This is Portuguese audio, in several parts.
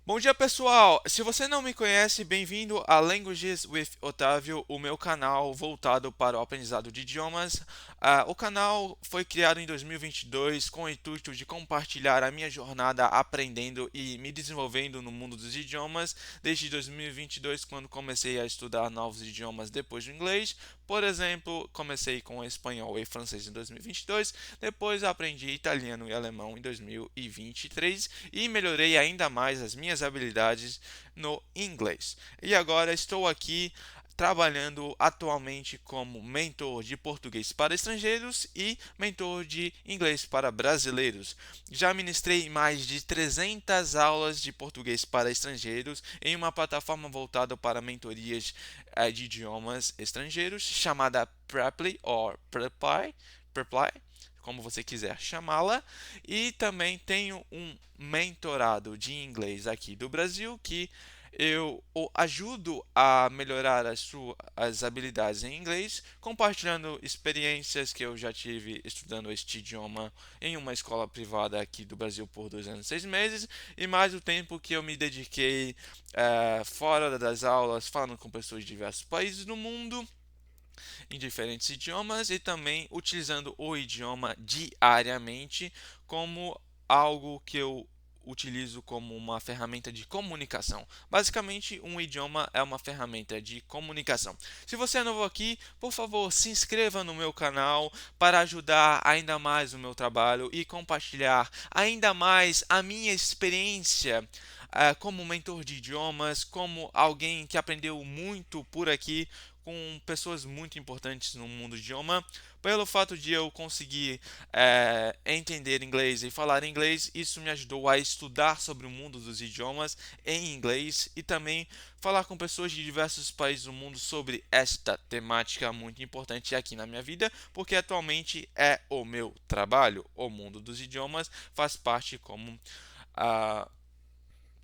Bom dia, pessoal! Se você não me conhece, bem-vindo a Languages with Otávio, o meu canal voltado para o aprendizado de idiomas. O canal foi criado em 2022 com o intuito de compartilhar a minha jornada aprendendo e me desenvolvendo no mundo dos idiomas desde 2022, quando comecei a estudar novos idiomas depois do inglês. Por exemplo, comecei com espanhol e francês em 2022, depois aprendi italiano e alemão em 2023 e melhorei ainda mais as minhas habilidades no inglês. E agora estou aqui trabalhando atualmente como mentor de português para estrangeiros e mentor de inglês para brasileiros. Já ministrei mais de 300 aulas de português para estrangeiros em uma plataforma voltada para mentorias de idiomas estrangeiros chamada Preply ou Preply, como você quiser chamá-la, e também tenho um mentorado de inglês aqui do Brasil que eu o ajudo a melhorar as habilidades em inglês, compartilhando experiências que eu já tive estudando este idioma em uma escola privada aqui do Brasil por 2 anos e 6 meses, e mais o tempo que eu me dediquei fora das aulas, falando com pessoas de diversos países do mundo em diferentes idiomas e também utilizando o idioma diariamente como algo que eu utilizo como uma ferramenta de comunicação. Basicamente, um idioma é uma ferramenta de comunicação. Se você é novo aqui, por favor, se inscreva no meu canal para ajudar ainda mais o meu trabalho e compartilhar ainda mais a minha experiência como mentor de idiomas, como alguém que aprendeu muito por aqui com pessoas muito importantes no mundo do idioma. Pelo fato de eu conseguir entender inglês e falar inglês, isso me ajudou a estudar sobre o mundo dos idiomas em inglês e também falar com pessoas de diversos países do mundo sobre esta temática muito importante aqui na minha vida, porque atualmente é o meu trabalho. O mundo dos idiomas faz parte como a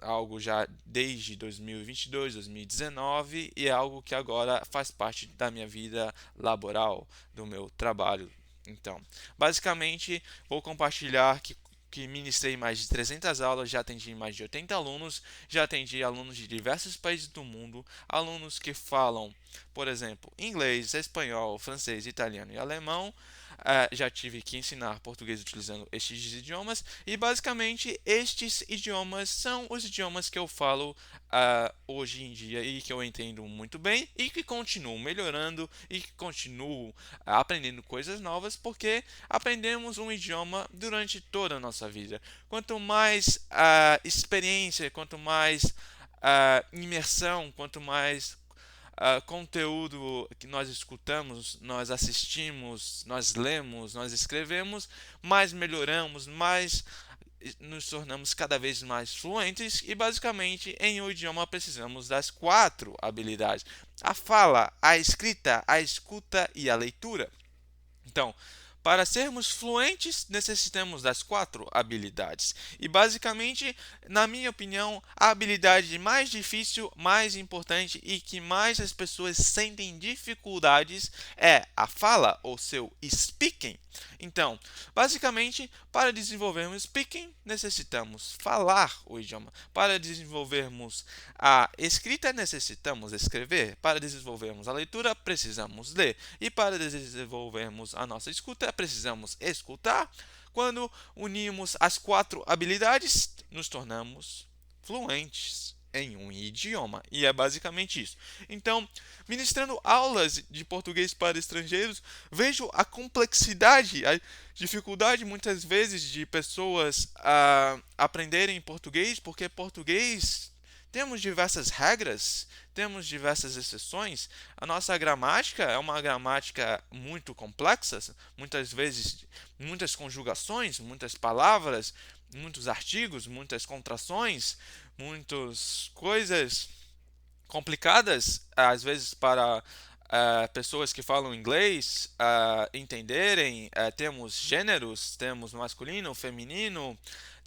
algo já desde 2022, 2019 e é algo que agora faz parte da minha vida laboral, do meu trabalho. Então, basicamente, vou compartilhar que ministrei mais de 300 aulas, já atendi mais de 80 alunos, já atendi alunos de diversos países do mundo, alunos que falam, por exemplo, inglês, espanhol, francês, italiano e alemão. Já tive que ensinar português utilizando estes idiomas e basicamente estes idiomas são os idiomas que eu falo hoje em dia e que eu entendo muito bem e que continuo melhorando e que continuo aprendendo coisas novas porque aprendemos um idioma durante toda a nossa vida. Quanto mais experiência, quanto mais imersão, quanto mais conteúdo que nós escutamos, nós assistimos, nós lemos, nós escrevemos, mais melhoramos, mais nos tornamos cada vez mais fluentes e basicamente em um idioma precisamos das quatro habilidades: a fala, a escrita, a escuta e a leitura. Então, para sermos fluentes, necessitamos das quatro habilidades. E basicamente, na minha opinião, a habilidade mais difícil, mais importante e que mais as pessoas sentem dificuldades é a fala, ou seu speaking. Então, basicamente, para desenvolvermos speaking, necessitamos falar o idioma. Para desenvolvermos a escrita, necessitamos escrever. Para desenvolvermos a leitura, precisamos ler. E para desenvolvermos a nossa escuta, precisamos escutar. Quando unimos as quatro habilidades, nos tornamos fluentes em um idioma. E é basicamente isso. Então, ministrando aulas de português para estrangeiros, vejo a complexidade, a dificuldade muitas vezes de pessoas aprenderem português, porque português temos diversas regras, temos diversas exceções. A nossa gramática é uma gramática muito complexa, muitas vezes muitas conjugações, muitas palavras, muitos artigos, muitas contrações, muitas coisas complicadas, às vezes para pessoas que falam inglês entenderem. Temos gêneros, temos masculino, feminino,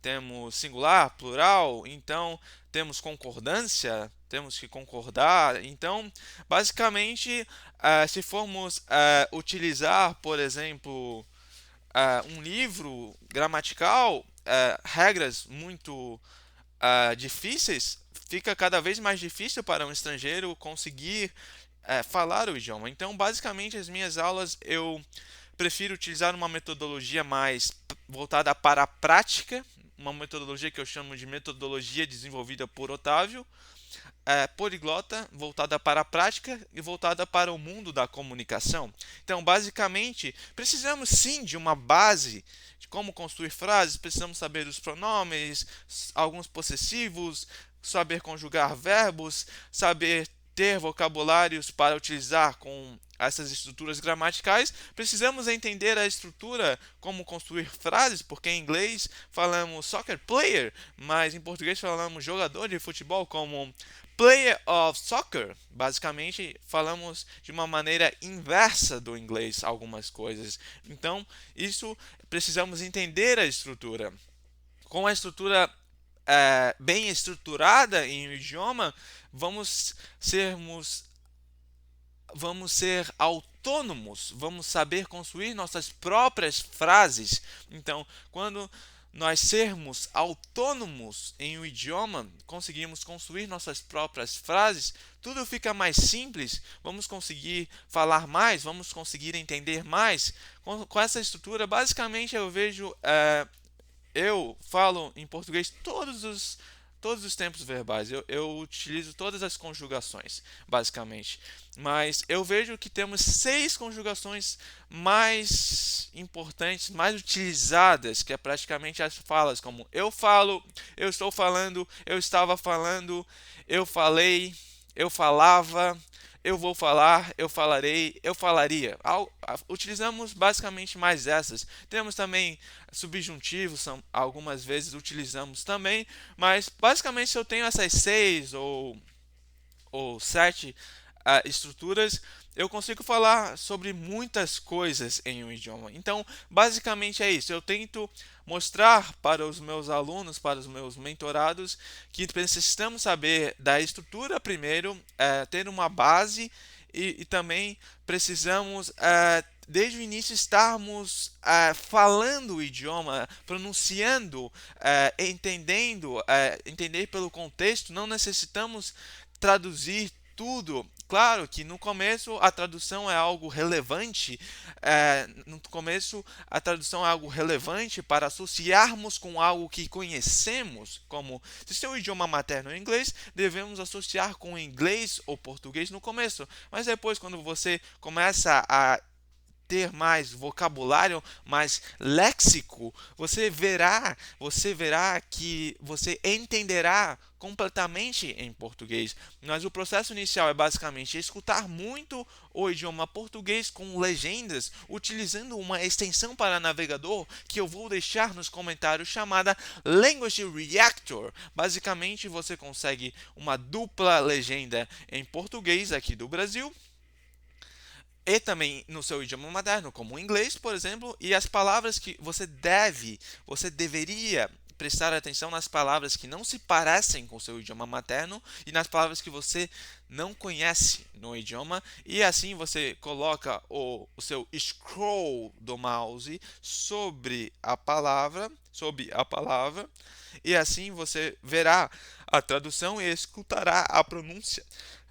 temos singular, plural, então temos concordância, temos que concordar. Então, basicamente, se formos utilizar, por exemplo, um livro gramatical, regras muito difíceis, fica cada vez mais difícil para um estrangeiro conseguir falar o idioma. Então, basicamente, as minhas aulas eu prefiro utilizar uma metodologia mais voltada para a prática, uma metodologia que eu chamo de metodologia desenvolvida por Otávio, poliglota, voltada para a prática e voltada para o mundo da comunicação. Então, basicamente, precisamos sim de uma base de como construir frases, precisamos saber os pronomes, alguns possessivos, saber conjugar verbos, saber ter vocabulários para utilizar com essas estruturas gramaticais, precisamos entender a estrutura, como construir frases, porque em inglês falamos soccer player, mas em português falamos jogador de futebol como player of soccer. Basicamente, falamos de uma maneira inversa do inglês algumas coisas. Então, isso precisamos entender a estrutura. Com a estrutura bem estruturada em um idioma, vamos sermos vamos ser autônomos, vamos saber construir nossas próprias frases. Então, quando nós sermos autônomos em um idioma, conseguimos construir nossas próprias frases, tudo fica mais simples, vamos conseguir falar mais, vamos conseguir entender mais. Com essa estrutura, basicamente eu vejo eu falo em português todos os tempos verbais. Eu utilizo todas as conjugações, basicamente. Mas eu vejo que temos 6 conjugações mais importantes, mais utilizadas, que é praticamente as falas, como eu falo, eu estou falando, eu estava falando, eu falei, eu falava, eu vou falar, eu falarei, eu falaria. Utilizamos basicamente mais essas. Temos também subjuntivos, algumas vezes utilizamos também, mas basicamente se eu tenho essas 6 ou 7 estruturas, eu consigo falar sobre muitas coisas em um idioma. Então, basicamente é isso. Eu tento mostrar para os meus alunos, para os meus mentorados, que precisamos saber da estrutura primeiro, ter uma base e também precisamos desde o início estarmos falando o idioma, pronunciando, entender pelo contexto. Não necessitamos traduzir tudo. Claro que no começo a tradução é algo relevante, no começo a tradução é algo relevante para associarmos com algo que conhecemos, como se seu idioma materno é inglês, devemos associar com o inglês ou português no começo, mas depois quando você começa a ter mais vocabulário, mais léxico, você verá que você entenderá completamente em português. Mas o processo inicial é basicamente escutar muito o idioma português com legendas, utilizando uma extensão para navegador que eu vou deixar nos comentários chamada Language Reactor. Basicamente, você consegue uma dupla legenda em português aqui do Brasil e também no seu idioma materno, como o inglês, por exemplo, e as palavras que você deveria prestar atenção nas palavras que não se parecem com o seu idioma materno e nas palavras que você não conhece no idioma, e assim você coloca o seu scroll do mouse sobre a palavra, e assim você verá a tradução e escutará a pronúncia.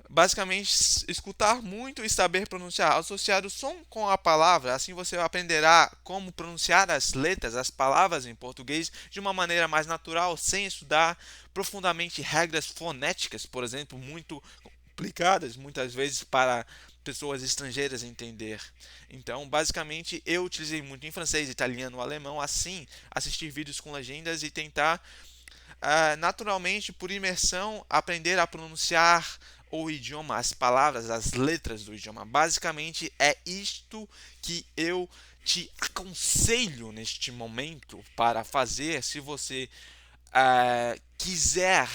Basicamente, escutar muito e saber pronunciar. Associar o som com a palavra, assim você aprenderá como pronunciar as letras, as palavras em português de uma maneira mais natural, sem estudar profundamente regras fonéticas, por exemplo, muito complicadas, muitas vezes para pessoas estrangeiras entender. Então, basicamente, eu utilizei muito em francês, italiano, alemão, assim, assistir vídeos com legendas e tentar naturalmente, por imersão, aprender a pronunciar o idioma, as palavras, as letras do idioma. Basicamente, é isto que eu te aconselho neste momento para fazer se você quiser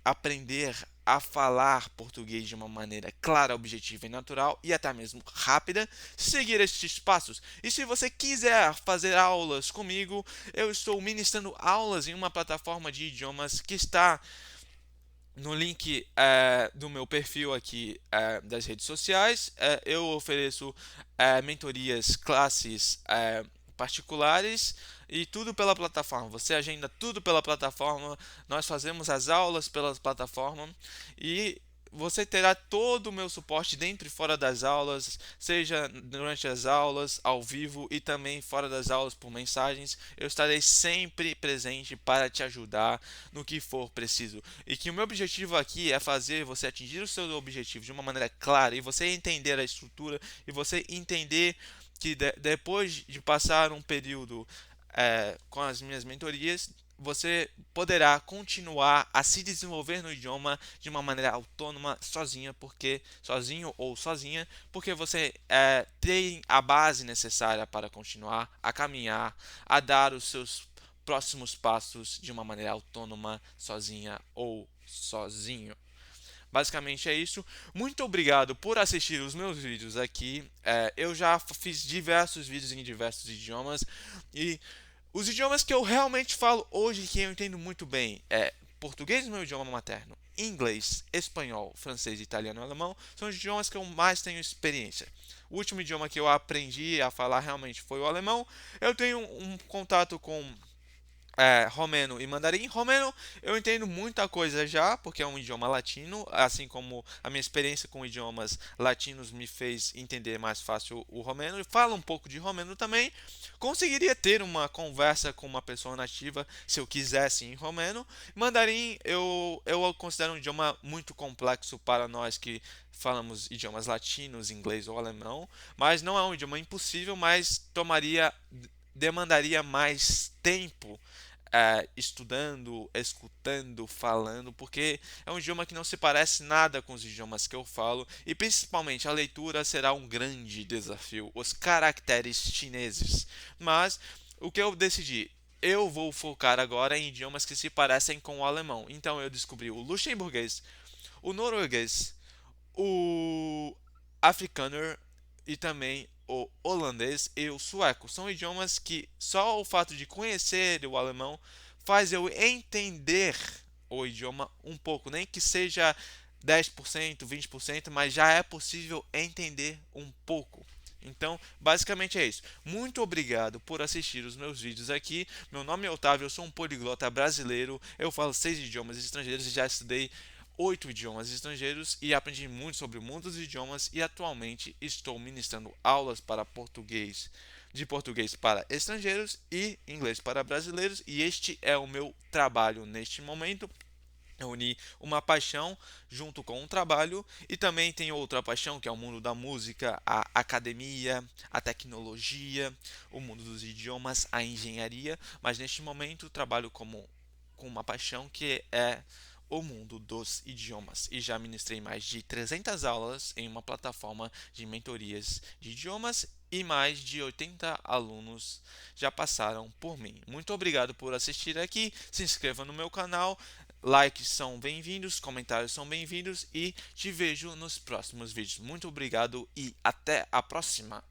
aprender a falar português de uma maneira clara, objetiva e natural e até mesmo rápida, seguir estes passos. E se você quiser fazer aulas comigo, eu estou ministrando aulas em uma plataforma de idiomas que está no link do meu perfil aqui das redes sociais. Eu ofereço mentorias, classes particulares e tudo pela plataforma. Você agenda tudo pela plataforma, nós fazemos as aulas pela plataforma e você terá todo o meu suporte dentro e fora das aulas, seja durante as aulas, ao vivo e também fora das aulas por mensagens. Eu estarei sempre presente para te ajudar no que for preciso. E que o meu objetivo aqui é fazer você atingir o seu objetivo de uma maneira clara e você entender a estrutura e você entender que depois de passar um período com as minhas mentorias, você poderá continuar a se desenvolver no idioma de uma maneira autônoma, sozinha, porque sozinho ou sozinha, porque você tem a base necessária para continuar a caminhar, a dar os seus próximos passos de uma maneira autônoma, sozinha ou sozinho. Basicamente é isso. Muito obrigado por assistir os meus vídeos aqui. Eu já fiz diversos vídeos em diversos idiomas e os idiomas que eu realmente falo hoje que eu entendo muito bem é português, meu idioma materno, inglês, espanhol, francês, italiano e alemão são os idiomas que eu mais tenho experiência. O último idioma que eu aprendi a falar realmente foi o alemão. Eu tenho um contato com romeno e mandarim. Romeno eu entendo muita coisa já, porque é um idioma latino, assim como a minha experiência com idiomas latinos me fez entender mais fácil o romeno. E falo um pouco de romeno também. Conseguiria ter uma conversa com uma pessoa nativa se eu quisesse em romeno. Mandarim eu considero um idioma muito complexo para nós que falamos idiomas latinos, inglês ou alemão, mas não é um idioma impossível, mas demandaria mais tempo estudando, escutando, falando, porque é um idioma que não se parece nada com os idiomas que eu falo e principalmente a leitura será um grande desafio, os caracteres chineses. Mas o que eu decidi? Eu vou focar agora em idiomas que se parecem com o alemão. Então eu descobri o luxemburguês, o norueguês, o afrikaner e também o holandês e o sueco. São idiomas que só o fato de conhecer o alemão faz eu entender o idioma um pouco, nem que seja 10%, 20%, mas já é possível entender um pouco. Então, basicamente é isso. Muito obrigado por assistir os meus vídeos aqui. Meu nome é Otávio, eu sou um poliglota brasileiro. Eu falo 6 idiomas estrangeiros e já estudei 8 idiomas estrangeiros e aprendi muito sobre o mundo dos idiomas e atualmente estou ministrando aulas para português, de português para estrangeiros e inglês para brasileiros e este é o meu trabalho neste momento. Eu uni uma paixão junto com um trabalho e também tem outra paixão que é o mundo da música, a academia, a tecnologia, o mundo dos idiomas, a engenharia, mas neste momento trabalho com uma paixão que é o mundo dos idiomas e já ministrei mais de 300 aulas em uma plataforma de mentorias de idiomas e mais de 80 alunos já passaram por mim. Muito obrigado por assistir aqui. Se inscreva no meu canal. Likes são bem-vindos, comentários são bem-vindos e te vejo nos próximos vídeos. Muito obrigado e até a próxima!